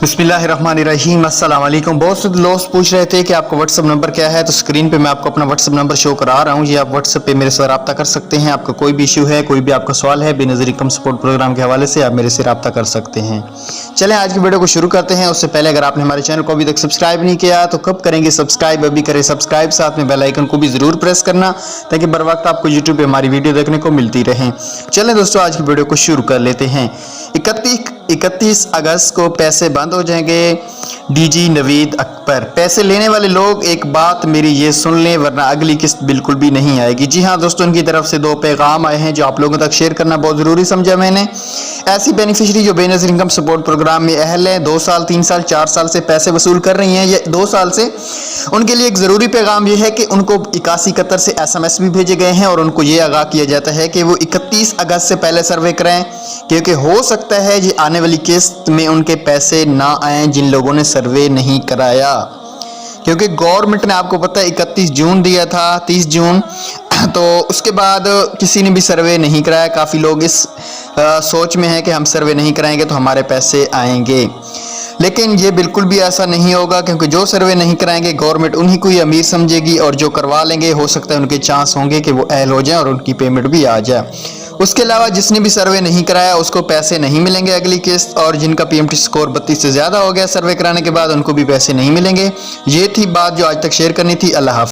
बिस्मिल्लाहिर्रहमानिर्रहीम अस्सलाम वालेकुम। बहुत से दोस्त पूछ रहे थे कि आपका व्हाट्सअप नंबर क्या है, तो स्क्रीन पे मैं आपको अपना व्हाट्सअप नंबर शो करा रहा हूँ। ये आप व्हाट्सअप पे मेरे से रब्ता कर सकते हैं। आपका कोई भी इशू है, कोई भी आपका सवाल है, बेनज़ीर इनकम सपोर्ट प्रोग्राम के हवाले से आप मेरे से रब्ता कर सकते हैं। चलें आज की वीडियो को शुरू करते हैं। उससे पहले अगर आपने हमारे चैनल को अभी तक सब्सक्राइब नहीं किया तो कब करेंगे सब्सक्राइब, अभी करें सब्सक्राइब, साथ में बेल आइकन को भी ज़रूर प्रेस करना ताकि बर वक्त आपको यूट्यूब पर हमारी वीडियो देखने को मिलती रहे। चलें दोस्तों आज की वीडियो को शुरू कर लेते हैं। 31 अगस्त को पैसे बंद हो जाएंगे। डीजी नवीद अकबर, पैसे लेने वाले लोग एक बात मेरी ये सुन लें वरना अगली किस्त बिल्कुल भी नहीं आएगी। जी हाँ दोस्तों, उनकी तरफ से 2 पैगाम आए हैं जो आप लोगों तक शेयर करना बहुत ज़रूरी समझा मैंने। ऐसी बेनिफिशरी जो बेनज़ीर इनकम सपोर्ट प्रोग्राम में अहल है, 2 साल 3 साल 4 साल से पैसे वसूल कर रही हैं, ये 2 साल से, उनके लिए एक ज़रूरी पैगाम यह है कि उनको 81 कतर से SMS भी भेजे गए हैं और उनको ये आगाह किया जाता है कि वो 31 अगस्त से पहले सर्वे कराएं, क्योंकि हो सकता है जी आने वाली किस्त में उनके पैसे ना आएँ जिन लोगों ने सर्वे नहीं कराया। क्योंकि गवर्नमेंट ने आपको पता है 31 जून दिया था, 30 जून, तो उसके बाद किसी ने भी सर्वे नहीं कराया। काफ़ी लोग इस सोच में है कि हम सर्वे नहीं कराएंगे तो हमारे पैसे आएंगे, लेकिन ये बिल्कुल भी ऐसा नहीं होगा, क्योंकि जो सर्वे नहीं कराएंगे गवर्नमेंट उन्हीं को ही अमीर समझेगी और जो करवा लेंगे हो सकता है उनके चांस होंगे कि वो अहल हो जाएं और उनकी पेमेंट भी आ जाए। उसके अलावा जिसने भी सर्वे नहीं कराया उसको पैसे नहीं मिलेंगे अगली किस्त, और जिनका PMT स्कोर 32 से ज़्यादा हो गया सर्वे कराने के बाद उनको भी पैसे नहीं मिलेंगे। ये थी बात जो आज तक शेयर करनी थी। अल्लाह हाफ़िज़।